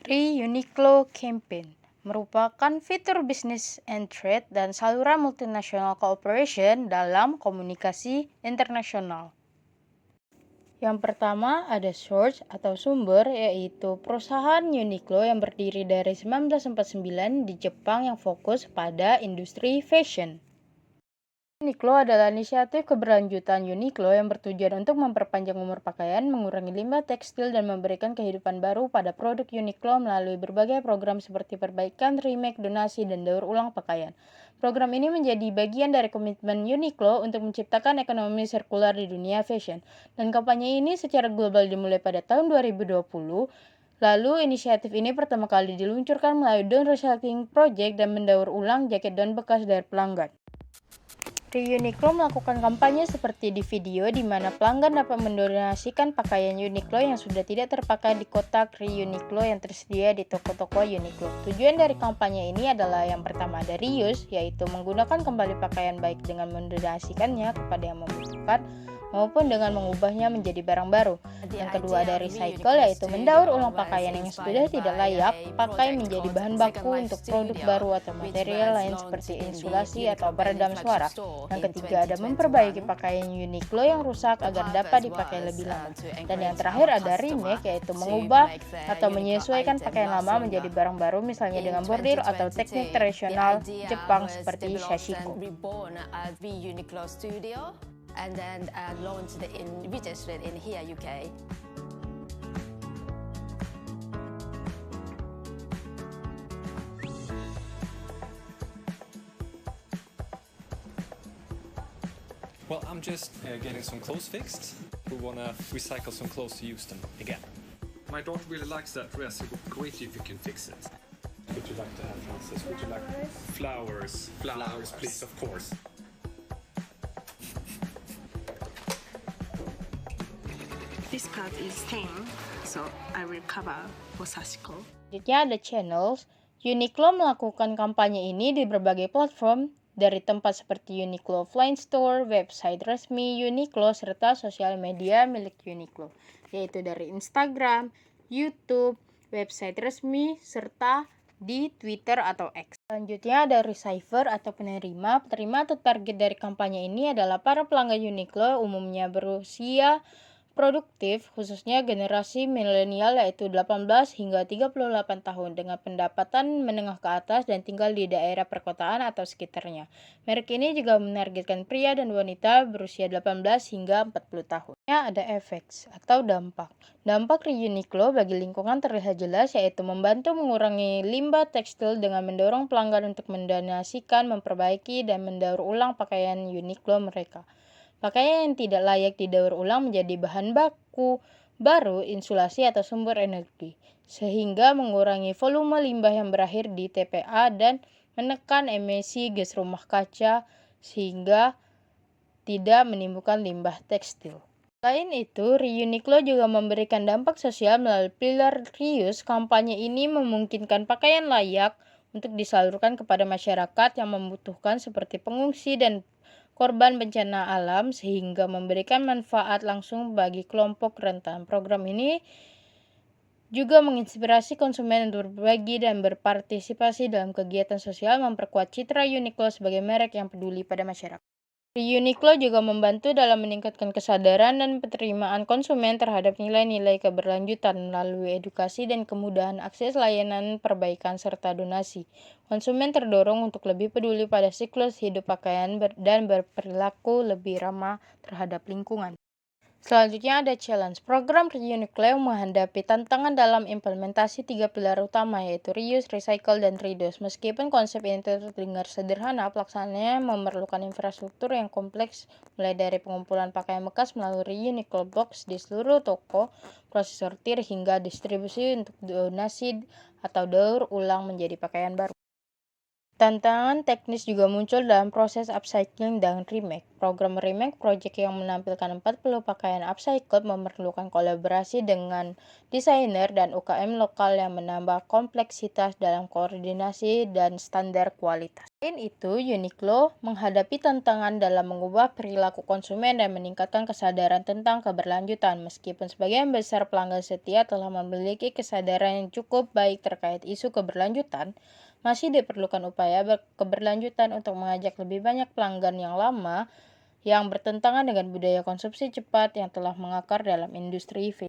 Re-Uniqlo Campaign merupakan fitur bisnis and trade dan saluran multinational cooperation dalam komunikasi internasional. Yang pertama ada source atau sumber, yaitu perusahaan Uniqlo yang berdiri dari 1949 di Jepang yang fokus pada industri fashion. Uniqlo adalah inisiatif keberlanjutan Uniqlo yang bertujuan untuk memperpanjang umur pakaian, mengurangi limbah tekstil, dan memberikan kehidupan baru pada produk Uniqlo melalui berbagai program seperti perbaikan, remake, donasi, dan daur ulang pakaian. Program ini menjadi bagian dari komitmen Uniqlo untuk menciptakan ekonomi sirkular di dunia fashion, dan kampanye ini secara global dimulai pada tahun 2020. Lalu, inisiatif ini pertama kali diluncurkan melalui Dawn Recycling Project dan mendaur ulang jaket daun bekas dari pelanggan. Uniqlo melakukan kampanye seperti di video, di mana pelanggan dapat mendonasikan pakaian Uniqlo yang sudah tidak terpakai di kotak Uniqlo yang tersedia di toko-toko Uniqlo. Tujuan dari kampanye ini adalah yang pertama ada reuse, yaitu menggunakan kembali pakaian baik dengan mendonasikannya kepada yang membutuhkan, maupun dengan mengubahnya menjadi barang baru. Yang kedua ada recycle, yaitu mendaur ulang pakaian yang sudah tidak layak pakai menjadi bahan baku untuk produk baru atau material lain seperti insulasi atau peredam suara. Yang ketiga ada memperbaiki pakaian Uniqlo yang rusak agar dapat dipakai lebih lama. Dan yang terakhir ada remake, yaitu mengubah atau menyesuaikan pakaian lama menjadi barang baru, misalnya dengan bordir atau teknik tradisional Jepang seperti sashiko. And then launched registered in here, UK. Well, I'm just getting some clothes fixed. We want to recycle some clothes to use them again. My daughter really likes that dress. It would be great if you can fix it. Would you like to have, Francis? Would you like flowers? Flowers, please, of course. This part is thin, so I will cover for Sashiko. Selanjutnya ada channels. Uniqlo melakukan kampanye ini di berbagai platform, dari tempat seperti Uniqlo Offline Store, website resmi Uniqlo, serta sosial media milik Uniqlo, yaitu dari Instagram, YouTube, website resmi, serta di Twitter atau X. Selanjutnya ada receiver atau penerima. Penerima atau target dari kampanye ini adalah para pelanggan Uniqlo, umumnya berusia produktif, khususnya generasi milenial, yaitu 18 hingga 38 tahun dengan pendapatan menengah ke atas dan tinggal di daerah perkotaan atau sekitarnya. Merek ini juga menargetkan pria dan wanita berusia 18 hingga 40 tahun. Ada efek atau dampak. Dampak Uniqlo bagi lingkungan terlihat jelas, yaitu membantu mengurangi limbah tekstil dengan mendorong pelanggan untuk mendonasikan, memperbaiki, dan mendaur ulang pakaian Uniqlo mereka. Pakaian yang tidak layak didaur ulang menjadi bahan baku baru, insulasi atau sumber energi, sehingga mengurangi volume limbah yang berakhir di TPA dan menekan emisi gas rumah kaca sehingga tidak menimbulkan limbah tekstil. Selain itu, Uniqlo juga memberikan dampak sosial melalui pilar reuse. Kampanye ini memungkinkan pakaian layak untuk disalurkan kepada masyarakat yang membutuhkan seperti pengungsi dan korban bencana alam, sehingga memberikan manfaat langsung bagi kelompok rentan. Program ini juga menginspirasi konsumen untuk berbagi dan berpartisipasi dalam kegiatan sosial, memperkuat citra Uniqlo sebagai merek yang peduli pada masyarakat. Uniqlo juga membantu dalam meningkatkan kesadaran dan penerimaan konsumen terhadap nilai-nilai keberlanjutan melalui edukasi dan kemudahan akses layanan perbaikan serta donasi. Konsumen terdorong untuk lebih peduli pada siklus hidup pakaian dan berperilaku lebih ramah terhadap lingkungan. Selanjutnya ada challenge. Program Uniqlo menghadapi tantangan dalam implementasi 3 pilar utama, yaitu reuse, recycle, dan reduce. Meskipun konsep ini terdengar sederhana, pelaksanaannya memerlukan infrastruktur yang kompleks, mulai dari pengumpulan pakaian bekas melalui Uniqlo Box di seluruh toko, proses sortir, hingga distribusi untuk donasi atau daur ulang menjadi pakaian baru. Tantangan teknis juga muncul dalam proses upcycling dan remake. Program remake project yang menampilkan 40 pakaian upcycled memerlukan kolaborasi dengan desainer dan UKM lokal yang menambah kompleksitas dalam koordinasi dan standar kualitas. Selain itu, Uniqlo menghadapi tantangan dalam mengubah perilaku konsumen dan meningkatkan kesadaran tentang keberlanjutan. Meskipun sebagian besar pelanggan setia telah memiliki kesadaran yang cukup baik terkait isu keberlanjutan, masih diperlukan upaya keberlanjutan untuk mengajak lebih banyak pelanggan yang lama yang bertentangan dengan budaya konsumsi cepat yang telah mengakar dalam industri fashion.